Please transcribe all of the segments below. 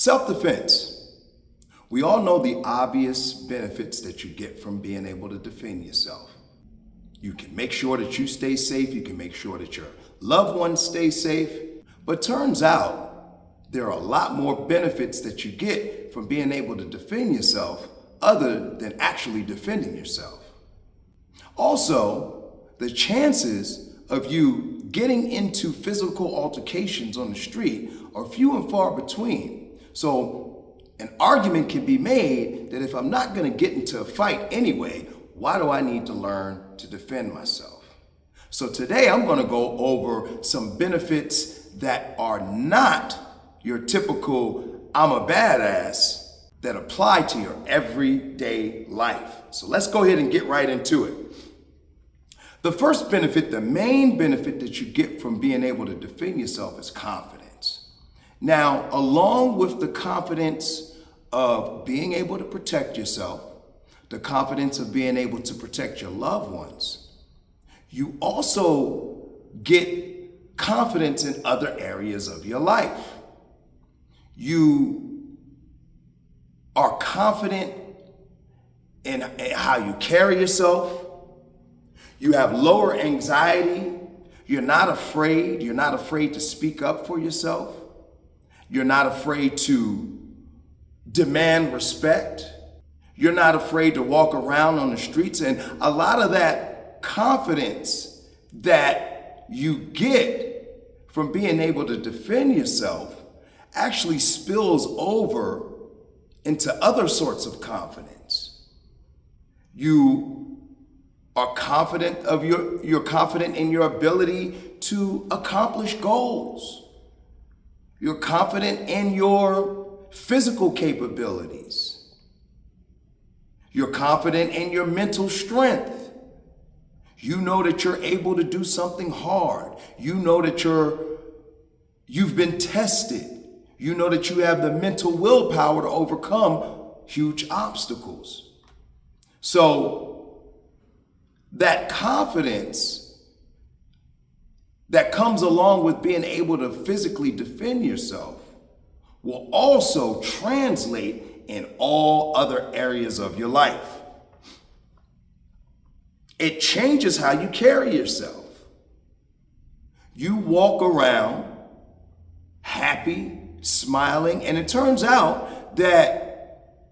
Self-defense. We all know the obvious benefits that you get from being able to defend yourself. You can make sure that you stay safe. You can make sure that your loved ones stay safe. But turns out there are a lot more benefits that you get from being able to defend yourself other than actually defending yourself. Also, the chances of you getting into physical altercations on the street are few and far between. So an argument can be made that if I'm not going to get into a fight anyway, why do I need to learn to defend myself? So today I'm going to go over some benefits that are not your typical I'm a badass that apply to your everyday life. So let's go ahead and get right into it. The first benefit, the main benefit that you get from being able to defend yourself is confidence. Now, along with the confidence of being able to protect yourself, the confidence of being able to protect your loved ones, you also get confidence in other areas of your life. You are confident in how you carry yourself. You have lower anxiety. You're not afraid. You're not afraid to speak up for yourself. You're not afraid to demand respect. You're not afraid to walk around on the streets. And a lot of that confidence that you get from being able to defend yourself actually spills over into other sorts of confidence. You are confident of you're confident in your ability to accomplish goals. You're confident in your physical capabilities. You're confident in your mental strength. You know that you're able to do something hard. You know that you've been tested. You know that you have the mental willpower to overcome huge obstacles. So that confidence that comes along with being able to physically defend yourself will also translate in all other areas of your life. It changes how you carry yourself. You walk around happy, smiling, and it turns out that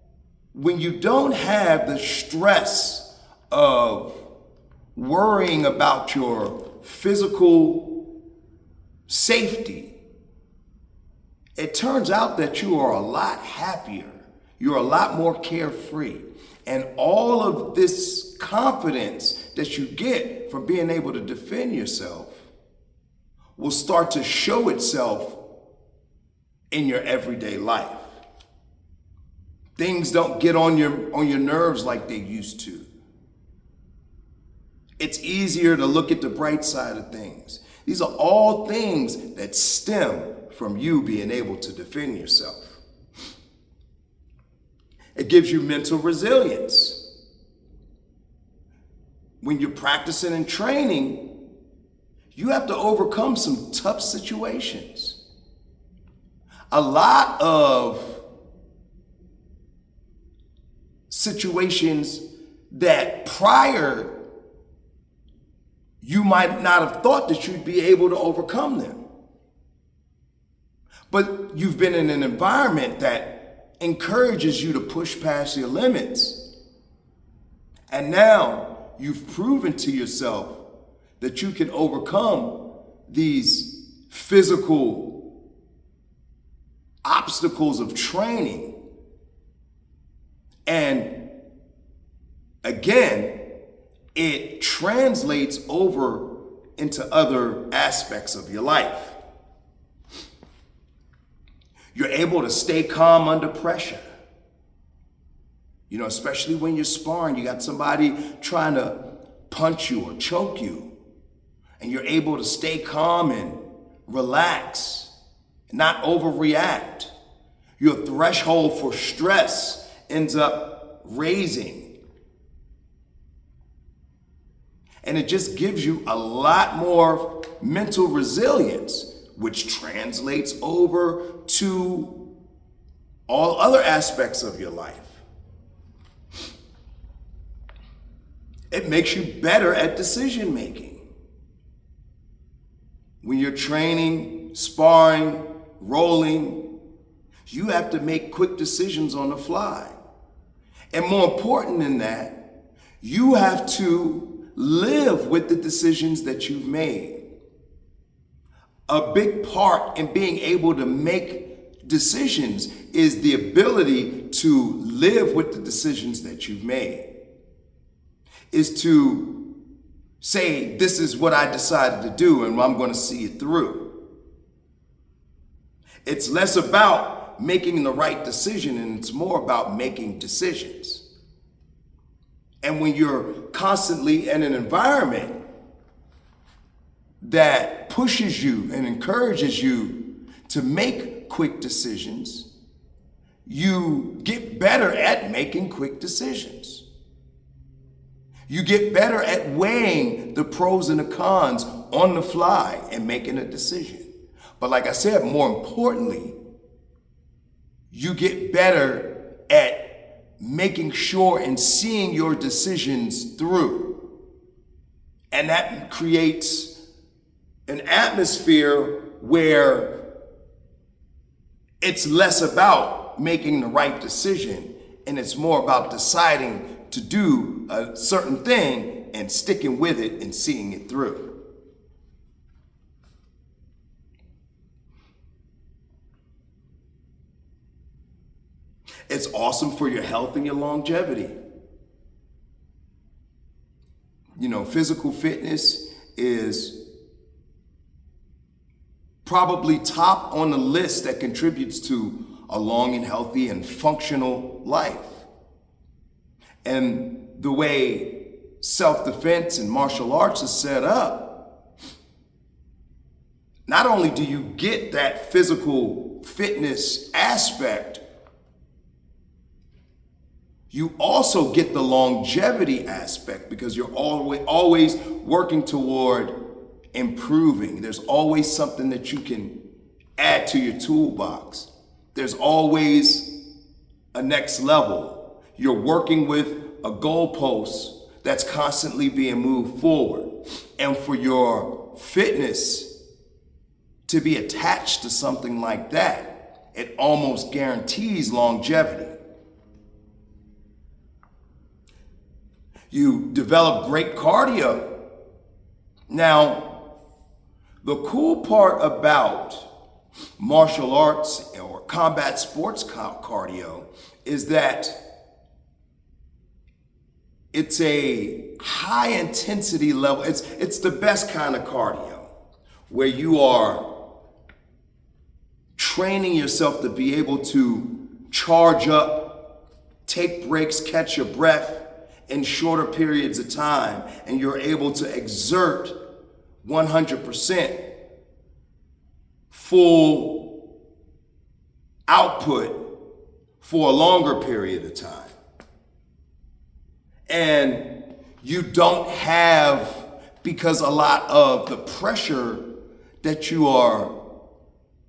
when you don't have the stress of worrying about your physical safety, it turns out that you are a lot happier. You're a lot more carefree. And all of this confidence that you get from being able to defend yourself will start to show itself in your everyday life. Things don't get on your nerves like they used to. It's easier to look at the bright side of things. These are all things that stem from you being able to defend yourself. It gives you mental resilience. When you're practicing and training, you have to overcome some tough situations. A lot of situations that prior you might not have thought that you'd be able to overcome them. But you've been in an environment that encourages you to push past your limits. And now you've proven to yourself that you can overcome these physical obstacles of training. And again, it translates over into other aspects of your life. You're able to stay calm under pressure. You know, especially when you're sparring, you got somebody trying to punch you or choke you, and you're able to stay calm and relax, not overreact. Your threshold for stress ends up raising. And it just gives you a lot more mental resilience, which translates over to all other aspects of your life. It makes you better at decision making. When you're training, sparring, rolling, you have to make quick decisions on the fly. And more important than that, you have to live with the decisions that you've made. A big part in being able to make decisions is the ability to live with the decisions that you've made. Is to say, this is what I decided to do and I'm going to see it through. It's less about making the right decision and it's more about making decisions. And when you're constantly in an environment that pushes you and encourages you to make quick decisions, you get better at making quick decisions. You get better at weighing the pros and the cons on the fly and making a decision. But like I said, more importantly, you get better at making sure and seeing your decisions through. And that creates an atmosphere where it's less about making the right decision and it's more about deciding to do a certain thing and sticking with it and seeing it through. It's awesome for your health and your longevity. You know, physical fitness is probably top on the list that contributes to a long and healthy and functional life. And the way self-defense and martial arts is set up, not only do you get that physical fitness aspect, you also get the longevity aspect because you're always working toward improving. There's always something that you can add to your toolbox. There's always a next level. You're working with a goalpost that's constantly being moved forward. And for your fitness to be attached to something like that, it almost guarantees longevity. You develop great cardio. Now, the cool part about martial arts or combat sports cardio is that it's a high intensity level. It's the best kind of cardio where you are training yourself to be able to charge up, take breaks, catch your breath in shorter periods of time, and you're able to exert 100% full output for a longer period of time. And you don't have, because a lot of the pressure that you are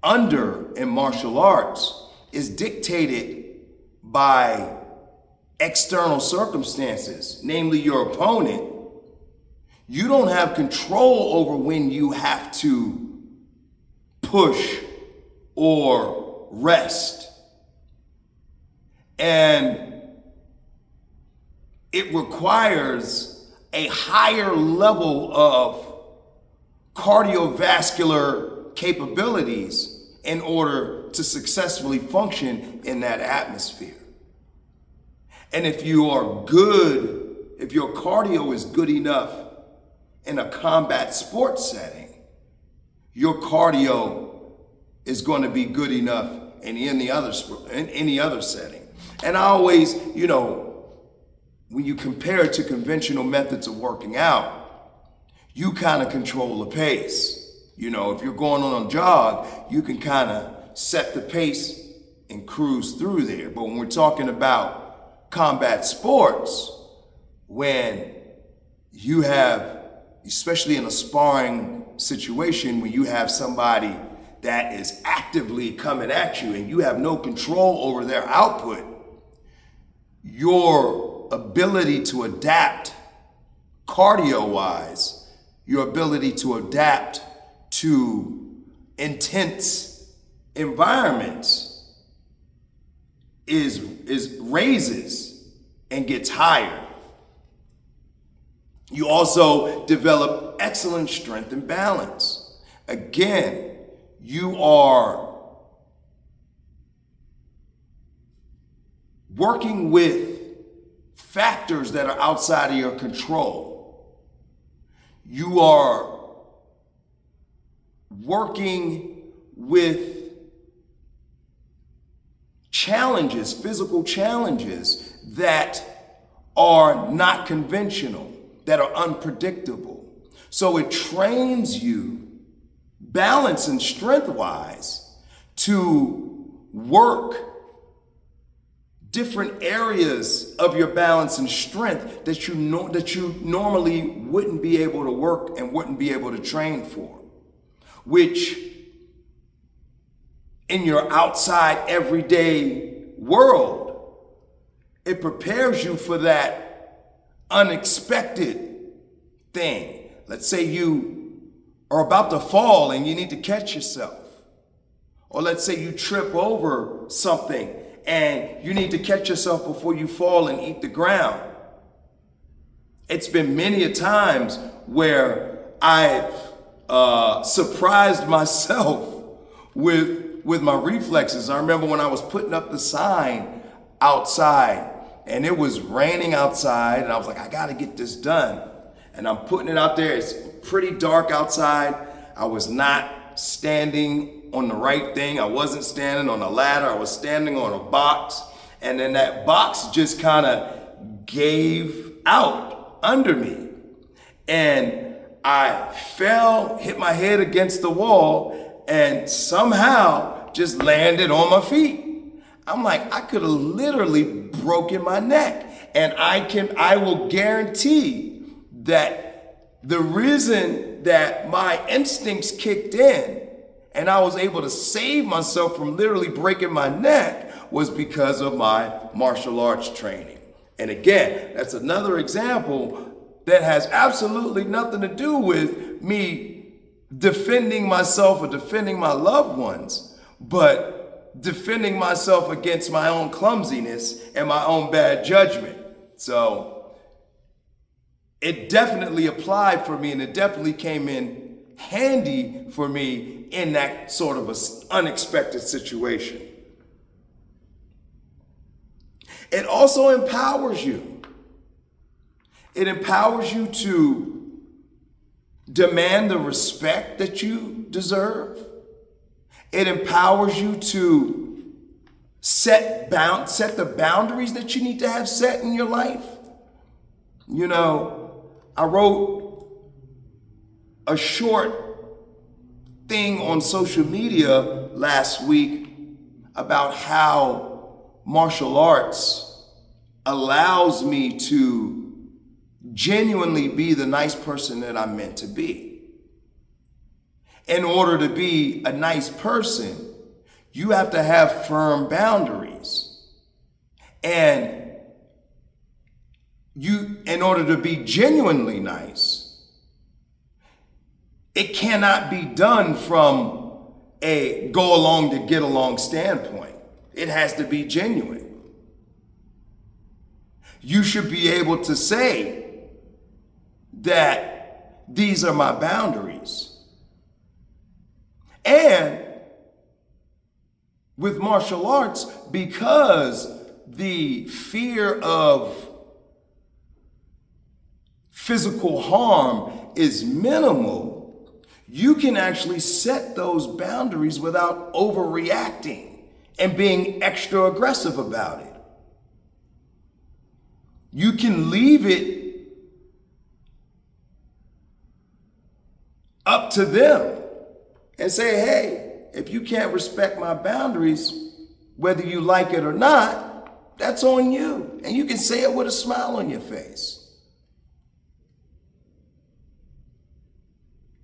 under in martial arts is dictated by external circumstances, namely your opponent. You don't have control over when you have to push or rest. And it requires a higher level of cardiovascular capabilities in order to successfully function in that atmosphere. And if you are good, if your cardio is good enough in a combat sports setting, your cardio is going to be good enough in any other setting. And I always, when you compare it to conventional methods of working out, you kind of control the pace. If you're going on a jog, you can kind of set the pace and cruise through there. But when we're talking about combat sports, when you have, especially in a sparring situation, when you have somebody that is actively coming at you and you have no control over their output, your ability to adapt cardio-wise, your ability to adapt to intense environments is raises and gets higher. You also develop excellent strength and balance. Again, you are working with factors that are outside of your control. You are working with challenges, physical challenges that are not conventional, that are unpredictable. So it trains you, balance and strength-wise, to work different areas of your balance and strength that you normally wouldn't be able to work and wouldn't be able to train for, which in your outside everyday world, it prepares you for that unexpected thing. Let's say you are about to fall and you need to catch yourself. Or let's say you trip over something and you need to catch yourself before you fall and eat the ground. It's been many a times where I've surprised myself with my reflexes. I remember when I was putting up the sign outside and it was raining outside and I was like, I gotta get this done. And I'm putting it out there. It's pretty dark outside. I was not standing on the right thing. I wasn't standing on a ladder. I was standing on a box. And then that box just kind of gave out under me. And I fell, hit my head against the wall, and somehow just landed on my feet. I'm like, I could have literally broken my neck. And I will guarantee that the reason that my instincts kicked in and I was able to save myself from literally breaking my neck was because of my martial arts training. And again, that's another example that has absolutely nothing to do with me defending myself or defending my loved ones, but defending myself against my own clumsiness and my own bad judgment. So it definitely applied for me, and it definitely came in handy for me in that sort of an unexpected situation. It also empowers you. It empowers you to demand the respect that you deserve. It empowers you to set the boundaries that you need to have set in your life. You know, I wrote a short thing on social media last week about how martial arts allows me to genuinely be the nice person that I'm meant to be. In order to be a nice person, you have to have firm boundaries. And in order to be genuinely nice, it cannot be done from a go along to get along standpoint. It has to be genuine. You should be able to say that these are my boundaries. And with martial arts, because the fear of physical harm is minimal, you can actually set those boundaries without overreacting and being extra aggressive about it. You can leave it up to them and say, hey, if you can't respect my boundaries, whether you like it or not, that's on you. And you can say it with a smile on your face.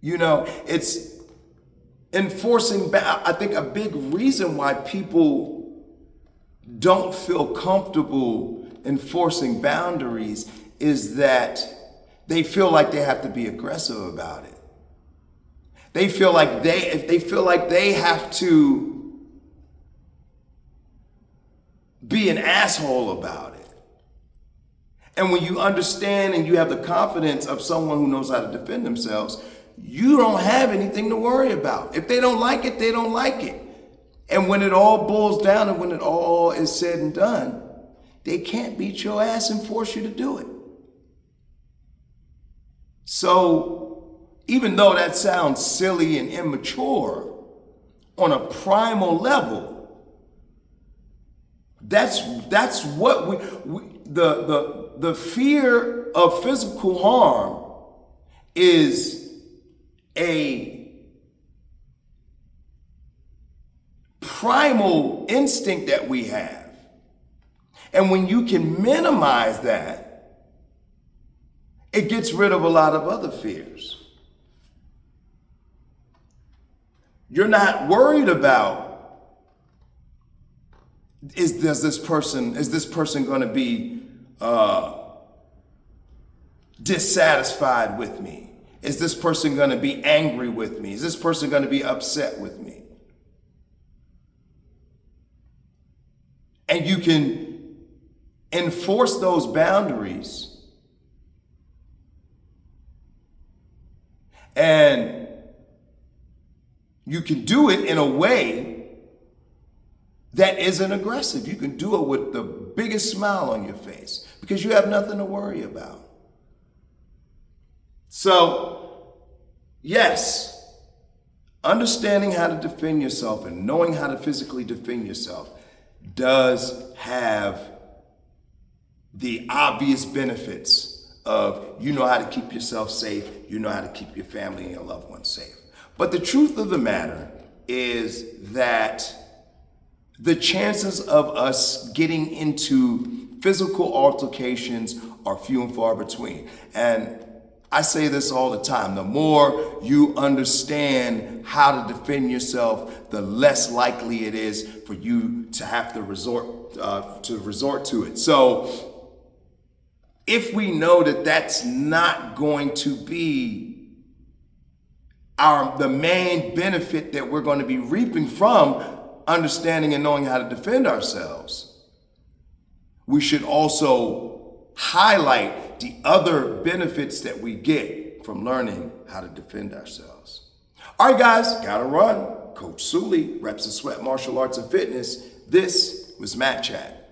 You know, it's I think a big reason why people don't feel comfortable enforcing boundaries is that they feel like they have to be aggressive about it. They feel like they have to be an asshole about it. And when you understand and you have the confidence of someone who knows how to defend themselves, you don't have anything to worry about. If they don't like it, they don't like it. And when it all boils down and when it all is said and done, they can't beat your ass and force you to do it. So even though that sounds silly and immature, on a primal level, that's what the fear of physical harm is a primal instinct that we have. And when you can minimize that, it gets rid of a lot of other fears. You're not worried about, is this person going to be dissatisfied with me? Is this person going to be angry with me? Is this person going to be upset with me? And you can enforce those boundaries and you can do it in a way that isn't aggressive. You can do it with the biggest smile on your face because you have nothing to worry about. So, yes, understanding how to defend yourself and knowing how to physically defend yourself does have the obvious benefits of you know how to keep yourself safe, you know how to keep your family and your loved ones safe. But the truth of the matter is that the chances of us getting into physical altercations are few and far between. And I say this all the time, the more you understand how to defend yourself, the less likely it is for you to have to resort to it. So if we know that that's not going to be the main benefit that we're going to be reaping from understanding and knowing how to defend ourselves, we should also highlight the other benefits that we get from learning how to defend ourselves. All right, guys, gotta run. Coach Sully, Reps of Sweat Martial Arts and Fitness. This was Matt Chat.